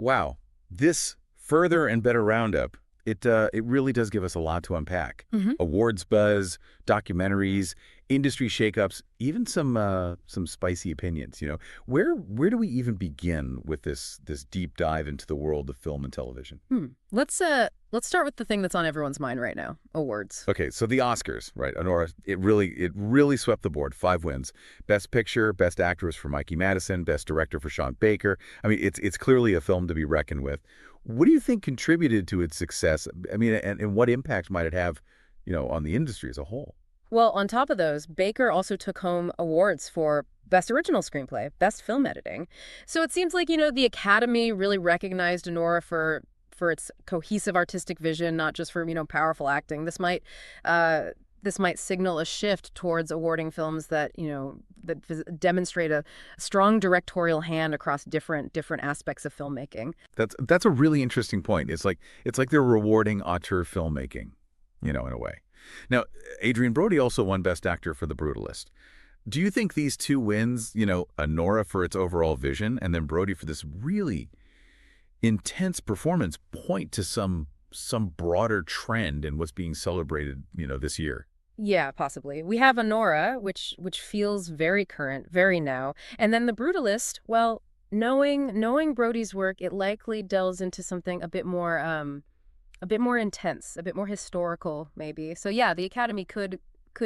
Wow. This further and better roundup, it really does give us a lot to unpack. Awards buzz, documentaries, industry shakeups, even some spicy opinions. Where do we even begin with this deep dive into the world of film and television? Let's start with the thing that's on everyone's mind right now, awards. Okay, so the Oscars, right? Anora, it really swept the board. 5 wins: Best Picture, Best Actress for Mikey Madison, Best Director for Sean Baker. I mean, it's clearly a film to be reckoned with. What do you think contributed to its success? I mean, and what impact might it have, on the industry as a whole? Well, on top of those, Baker also took home awards for Best Original Screenplay, Best Film Editing. So it seems like, the Academy really recognized Anora for its cohesive artistic vision, not just for, powerful acting. This might signal a shift towards awarding films that, that demonstrate a strong directorial hand across different aspects of filmmaking. That's a really interesting point. It's like they're rewarding auteur filmmaking, in a way. Now, Adrien Brody also won Best Actor for The Brutalist. Do you think these 2 wins, Anora for its overall vision and then Brody for this really intense performance, point to some broader trend in what's being celebrated, this year? Yeah, possibly. We have Anora, which feels very current, very now. And then The Brutalist, well, knowing Brody's work, it likely delves into something a bit more intense, a bit more historical, maybe. So yeah, the Academy could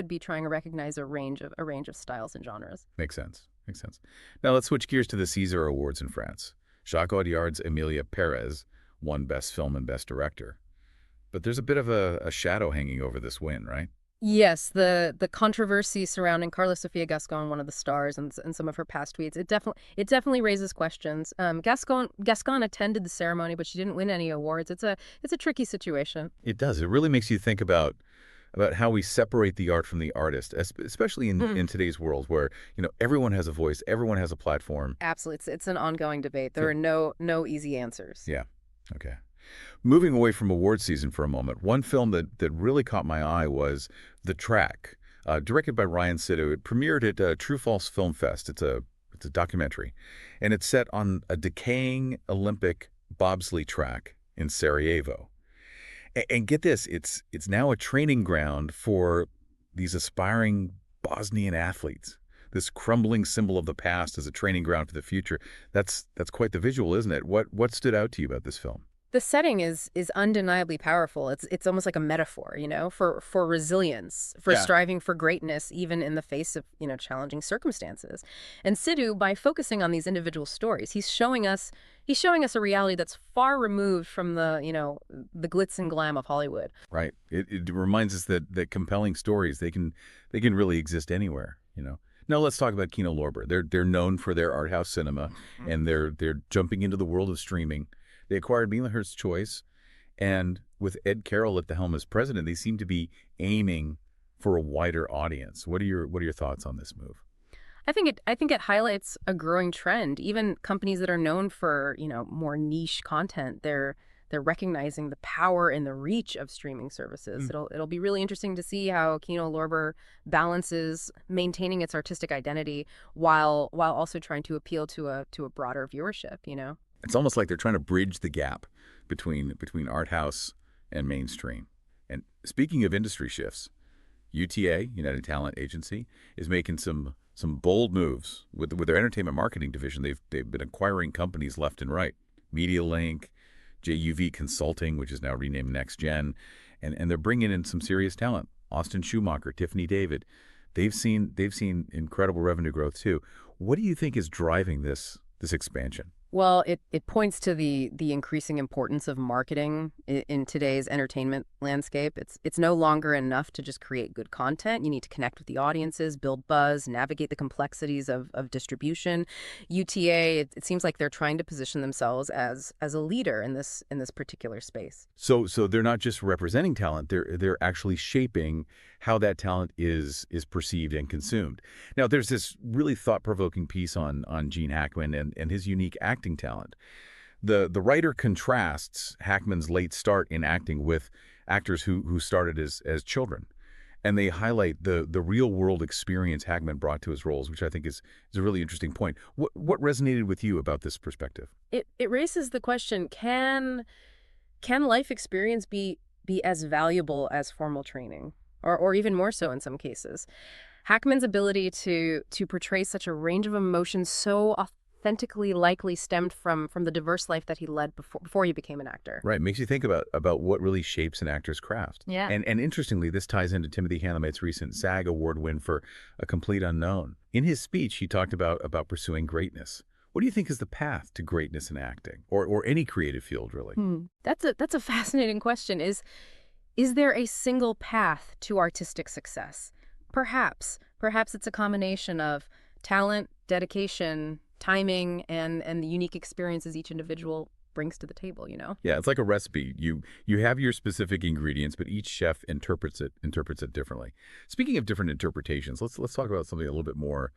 be trying to recognize a range of styles and genres. Makes sense. Now let's switch gears to the César Awards in France. Jacques Audiard's Emilia Pérez won Best Film and Best Director. But there's a bit of a shadow hanging over this win, right? Yes, the controversy surrounding Karla Sofía Gascón, one of the stars, and some of her past tweets, it definitely raises questions. Gascón attended the ceremony, but she didn't win any awards. It's a tricky situation. It does. It really makes you think about how we separate the art from the artist, especially in today's world where everyone has a voice, everyone has a platform. Absolutely, it's an ongoing debate. There are no easy answers. Yeah. Okay. Moving away from award season for a moment, one film that really caught my eye was The Track, directed by Ryan Sidhu. It premiered at True False Film Fest. It's a documentary, and it's set on a decaying Olympic bobsleigh track in Sarajevo. And get this, it's now a training ground for these aspiring Bosnian athletes. This crumbling symbol of the past as a training ground for the future. That's quite the visual, isn't it? What stood out to you about this film? The setting is undeniably powerful. It's almost like a metaphor, for resilience, for striving for greatness, even in the face of, challenging circumstances. And Sidhu, by focusing on these individual stories, he's showing us a reality that's far removed from the glitz and glam of Hollywood. Right. It reminds us that compelling stories, they can really exist anywhere, Now let's talk about Kino Lorber. They're known for their art house cinema, and they're jumping into the world of streaming. They acquired MHz Choice, and with Ed Carroll at the helm as president, they seem to be aiming for a wider audience. What are your thoughts on this move? I think it highlights a growing trend. Even companies that are known for more niche content, they're recognizing the power and the reach of streaming services. It'll be really interesting to see how Kino Lorber balances maintaining its artistic identity while also trying to appeal to a broader viewership. It's almost like they're trying to bridge the gap between art house and mainstream. And speaking of industry shifts, UTA, United Talent Agency, is making some bold moves with their entertainment marketing division. They've been acquiring companies left and right. MediaLink, JUV Consulting, which is now renamed Next Gen, and they're bringing in some serious talent. Austin Schumacher, Tiffany David, they've seen incredible revenue growth too. What do you think is driving this expansion? Well, it points to the increasing importance of marketing in today's entertainment landscape. It's no longer enough to just create good content. You need to connect with the audiences, build buzz, navigate the complexities of distribution. UTA, it seems like they're trying to position themselves as a leader in this particular space. So they're not just representing talent, they're actually shaping how that talent is perceived and consumed. Now, there's this really thought-provoking piece on Gene Hackman and his unique acting talent. The writer contrasts Hackman's late start in acting with actors who started as children. and they highlight the real world experience Hackman brought to his roles, which I think is a really interesting point. What resonated with you about this perspective? It raises the question, can life experience be as valuable as formal training, or even more so in some cases? Hackman's ability to portray such a range of emotions so authentically likely stemmed from the diverse life that he led before he became an actor. Right, makes you think about what really shapes an actor's craft. Yeah. And interestingly, this ties into Timothy Chalamet's recent SAG Award win for A Complete Unknown. In his speech, he talked about pursuing greatness. What do you think is the path to greatness in acting, or any creative field, really? That's a fascinating question. Is there a single path to artistic success? Perhaps it's a combination of talent, dedication, timing, and the unique experiences each individual brings to the table, you know? Yeah, it's like a recipe. You have your specific ingredients, but each chef interprets it differently. Speaking of different interpretations, let's talk about something a little bit more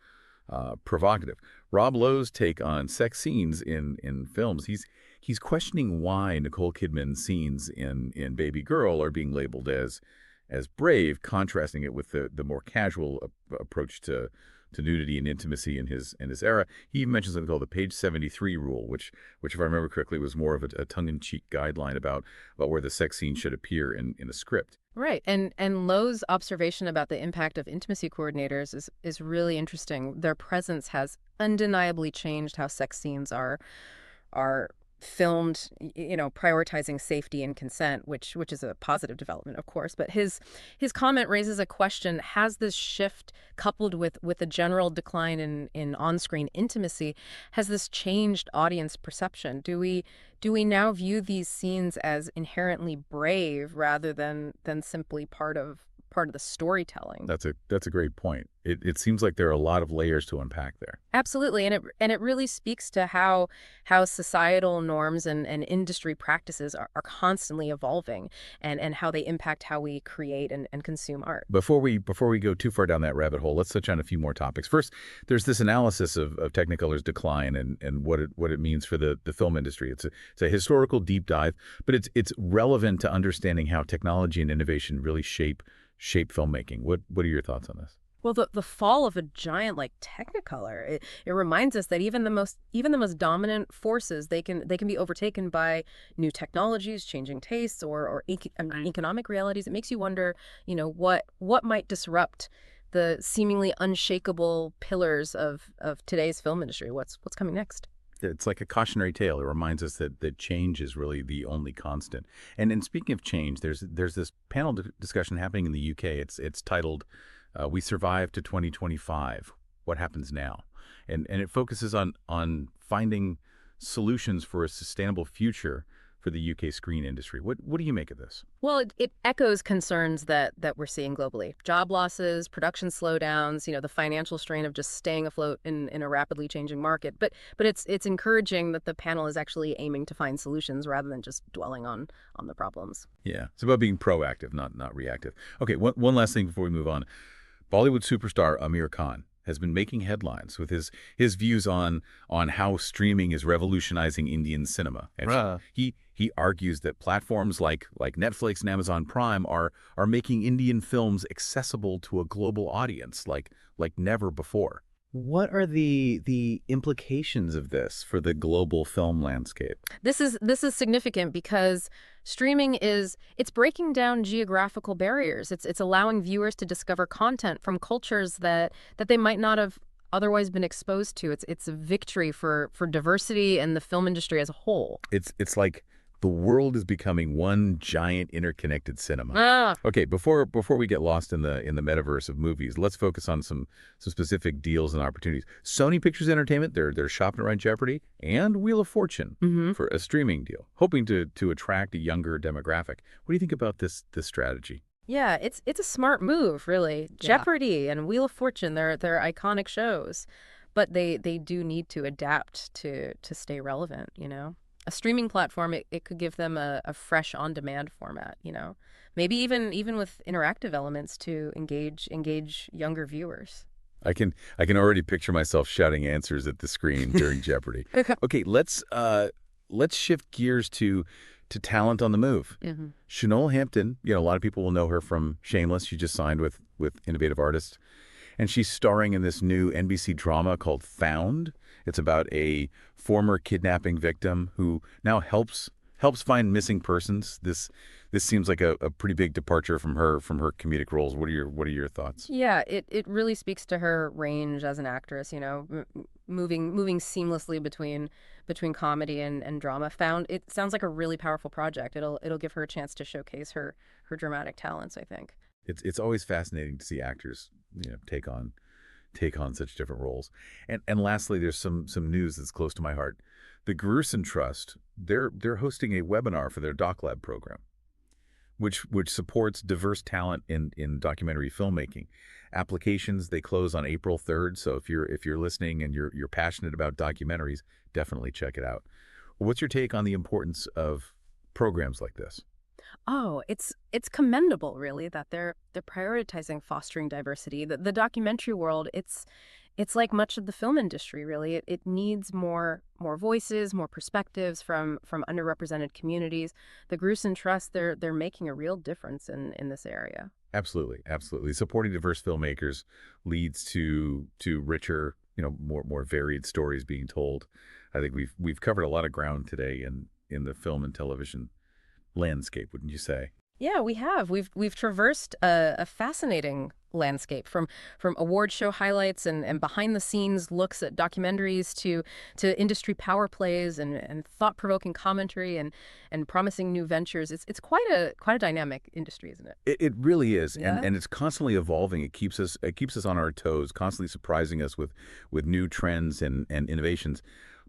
provocative. Rob Lowe's take on sex scenes in films. He's questioning why Nicole Kidman's scenes in Baby Girl are being labeled as brave, contrasting it with the more casual approach to nudity and intimacy in his era. He even mentions something called the page 73 rule, which if I remember correctly was more of a tongue-in-cheek guideline about where the sex scene should appear in a script. Right. And Lowe's observation about the impact of intimacy coordinators is really interesting. Their presence has undeniably changed how sex scenes are filmed, prioritizing safety and consent, which is a positive development, of course. But his comment raises a question: has this shift, coupled with a general decline in on-screen intimacy, has this changed audience perception? Do we now view these scenes as inherently brave rather than simply part of the storytelling? That's a great point. It seems like there are a lot of layers to unpack there. Absolutely, and it really speaks to how societal norms and industry practices are constantly evolving, and how they impact how we create and consume art. Before we go too far down that rabbit hole, let's touch on a few more topics. First, there's this analysis of Technicolor's decline and what it means for the film industry. It's a historical deep dive, but it's relevant to understanding how technology and innovation really shape filmmaking. What are your thoughts on this? Well, the fall of a giant like Technicolor, it reminds us that even the most dominant forces, they can be overtaken by new technologies, changing tastes, or economic realities. It makes you wonder, what might disrupt the seemingly unshakable pillars of today's film industry. What's coming next? It's like a cautionary tale. It reminds us that change is really the only constant. And speaking of change, there's this panel discussion happening in the UK. It's titled "We Survive to 2025. What Happens Now?" And it focuses on finding solutions for a sustainable future for the UK screen industry. What do you make of this? Well, it echoes concerns that we're seeing globally. Job losses, production slowdowns, the financial strain of just staying afloat in a rapidly changing market. But it's encouraging that the panel is actually aiming to find solutions rather than just dwelling on the problems. Yeah, it's about being proactive, not reactive. Okay, one last thing before we move on. Bollywood superstar Amir Khan has been making headlines with his views on how streaming is revolutionizing Indian cinema. And he argues that platforms like Netflix and Amazon Prime are making Indian films accessible to a global audience like never before. What are the implications of this for the global film landscape? This is significant because streaming it's breaking down geographical barriers. It's allowing viewers to discover content from cultures that they might not have otherwise been exposed to. It's a victory for diversity and the film industry as a whole. It's like the world is becoming one giant interconnected cinema. Okay, before we get lost in the metaverse of movies, let's focus on some specific deals and opportunities. Sony Pictures Entertainment, they're shopping around Jeopardy and Wheel of Fortune for a streaming deal, hoping to attract a younger demographic. What do you think about this strategy? Yeah, it's a smart move, really. Yeah. Jeopardy and Wheel of Fortune, they're iconic shows, but they do need to adapt to stay relevant, A streaming platform, it could give them a fresh on-demand format, maybe even with interactive elements to engage younger viewers. I can already picture myself shouting answers at the screen during Jeopardy. Okay, let's let's shift gears to talent on the move. Mm-hmm. Shanola Hampton, a lot of people will know her from Shameless. She just signed with Innovative Artists. And she's starring in this new NBC drama called Found. It's about a former kidnapping victim who now helps find missing persons. This seems like a pretty big departure from her comedic roles. What are your thoughts? Yeah, it really speaks to her range as an actress, moving seamlessly between comedy and drama. Found, it sounds like a really powerful project. It'll give her a chance to showcase her dramatic talents, I think. It's always fascinating to see actors, take on such different roles. And lastly, there's some news that's close to my heart. The Grierson Trust, they're hosting a webinar for their Doc Lab program, which supports diverse talent in documentary filmmaking. Applications, they close on April 3rd, so if you're listening and you're passionate about documentaries, definitely check it out. What's your take on the importance of programs like this? Oh, it's commendable, really, that they're prioritizing fostering diversity. The documentary world, it's like much of the film industry, really. It needs more voices, more perspectives from underrepresented communities. The Grierson Trust, they're making a real difference in this area. Absolutely, absolutely. Supporting diverse filmmakers leads to richer, more varied stories being told. I think we've covered a lot of ground today in the film and television landscape, wouldn't you say? Yeah, we have. We've traversed a fascinating landscape from award show highlights and behind the scenes looks at documentaries to industry power plays and thought-provoking commentary and promising new ventures. It's quite a dynamic industry, isn't it? It really is. Yeah. And it's constantly evolving. It keeps us on our toes, constantly surprising us with new trends and innovations.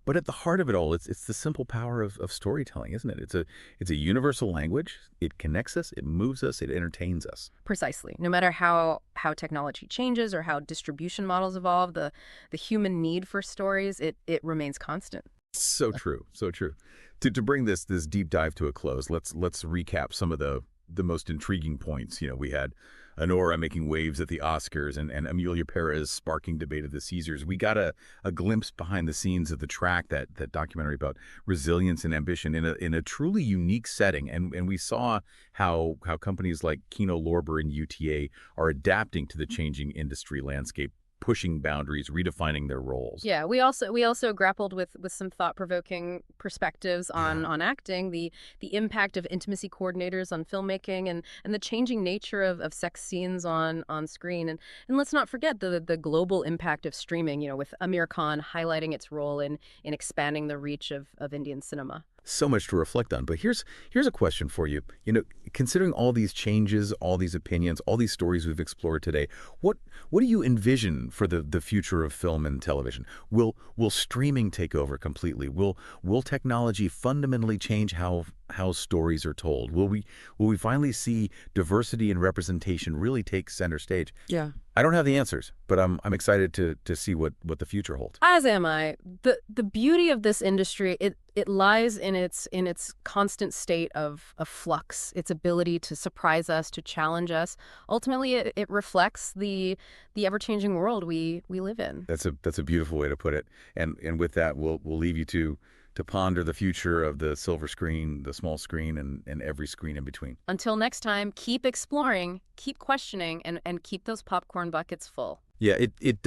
But at the heart of it all, it's the simple power of storytelling, isn't it? It's a universal language. It connects us, it moves us, it entertains us. Precisely. No matter how technology changes or how distribution models evolve, the human need for stories, it remains constant. So true, so true. To bring this deep dive to a close, let's recap some of the most intriguing points. We had Anora making waves at the Oscars and Emilia Pérez sparking debate at the Caesars. We got a glimpse behind the scenes of The Track, that documentary about resilience and ambition in a truly unique setting. And we saw how companies like Kino Lorber and UTA are adapting to the changing industry landscape, pushing boundaries, redefining their roles. Yeah, we also grappled with some thought-provoking perspectives on acting, the impact of intimacy coordinators on filmmaking and the changing nature of sex scenes on screen. And let's not forget the global impact of streaming, with Amir Khan highlighting its role in expanding the reach of Indian cinema. So much to reflect on. But here's a question for you. Considering all these changes, all these opinions, all these stories we've explored today, what do you envision for the future of film and television? Will streaming take over completely? Will technology fundamentally change how stories are told? Will we finally see diversity and representation really take center stage? Yeah. I don't have the answers, but I'm excited to see what the future holds. As am I. The beauty of this industry, it lies in its constant state of flux, its ability to surprise us, to challenge us. Ultimately, it reflects the ever-changing world we live in. That's a beautiful way to put it. And with that, we'll leave you to ponder the future of the silver screen, the small screen, and every screen in between. Until next time, keep exploring, keep questioning, and keep those popcorn buckets full. Yeah, it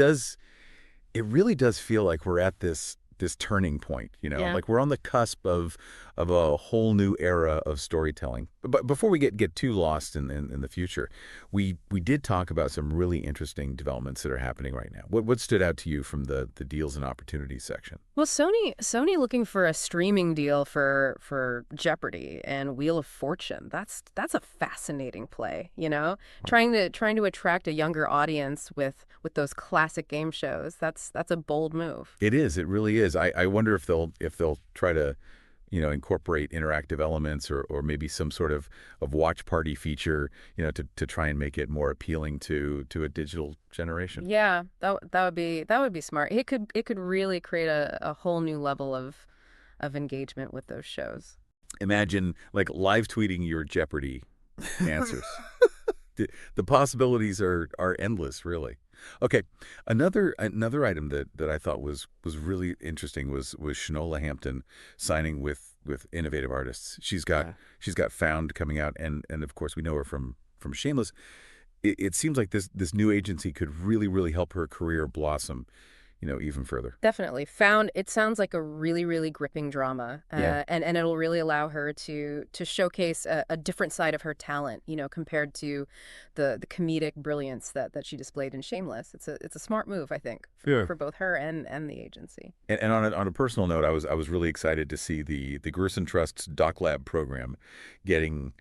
really does feel like we're at this turning point, Yeah. like we're on the cusp of a whole new era of storytelling. But before we get too lost in the future, we did talk about some really interesting developments that are happening right now. What stood out to you from the deals and opportunities section? Well, Sony looking for a streaming deal for Jeopardy and Wheel of Fortune. That's a fascinating play, Trying to attract a younger audience with those classic game shows. That's a bold move. It is. It really is. I wonder if they'll try to incorporate interactive elements or maybe some sort of watch party feature, to try and make it more appealing to a digital generation. Yeah, that would be smart. It could really create a whole new level of engagement with those shows. Imagine like live tweeting your Jeopardy answers. The possibilities are endless, really. Okay, another item that I thought was really interesting was Shanola Hampton signing with innovative artists. Yeah. She's got Found coming out, and of course we know her from Shameless. It seems like this new agency could really help her career blossom, even further. Definitely. Found, it sounds like a really, really gripping drama. Yeah. And it'll really allow her to showcase a different side of her talent, compared to the comedic brilliance that she displayed in Shameless. It's a smart move, I think, Yeah. for both her and the agency. And on a personal note, I was really excited to see the Gerson Trust's Doc Lab program getting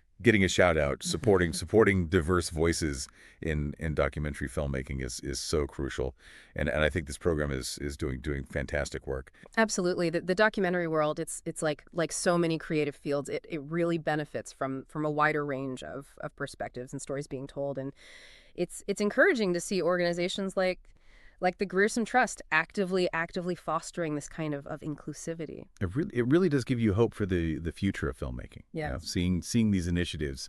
a shout out, supporting diverse voices in documentary filmmaking is so crucial, and I think this program is doing fantastic work. Absolutely. The documentary world, it's like so many creative fields. It really benefits from a wider range of perspectives and stories being told. And it's encouraging to see organizations like the Grierson Trust actively fostering this kind of inclusivity. It really does give you hope for the future of filmmaking. Yeah. Seeing these initiatives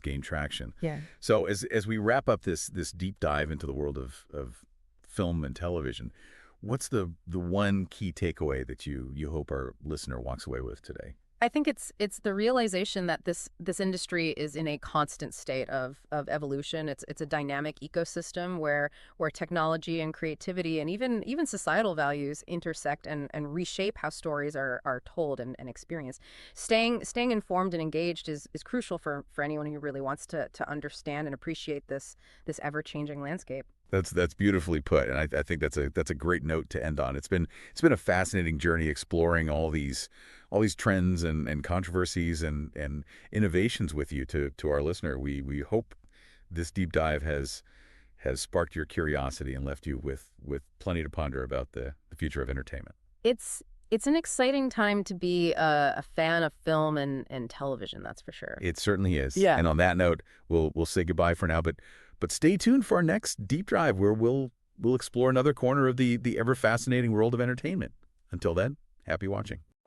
gain traction. Yeah. So as we wrap up this deep dive into the world of film and television, what's the one key takeaway that you hope our listener walks away with today? I think it's the realization that this industry is in a constant state of evolution. It's a dynamic ecosystem where technology and creativity and even societal values intersect and reshape how stories are told and experienced. Staying informed and engaged is crucial for anyone who really wants to understand and appreciate this ever-changing landscape. That's beautifully put, and I think that's a great note to end on. It's been a fascinating journey exploring all these trends and controversies and innovations with you to our listener. We hope this deep dive has sparked your curiosity and left you with plenty to ponder about the future of entertainment. It's an exciting time to be a fan of film and television, that's for sure. It certainly is. Yeah. And on that note, we'll say goodbye for now, but stay tuned for our next deep dive where we'll explore another corner of the ever fascinating world of entertainment. Until then, happy watching.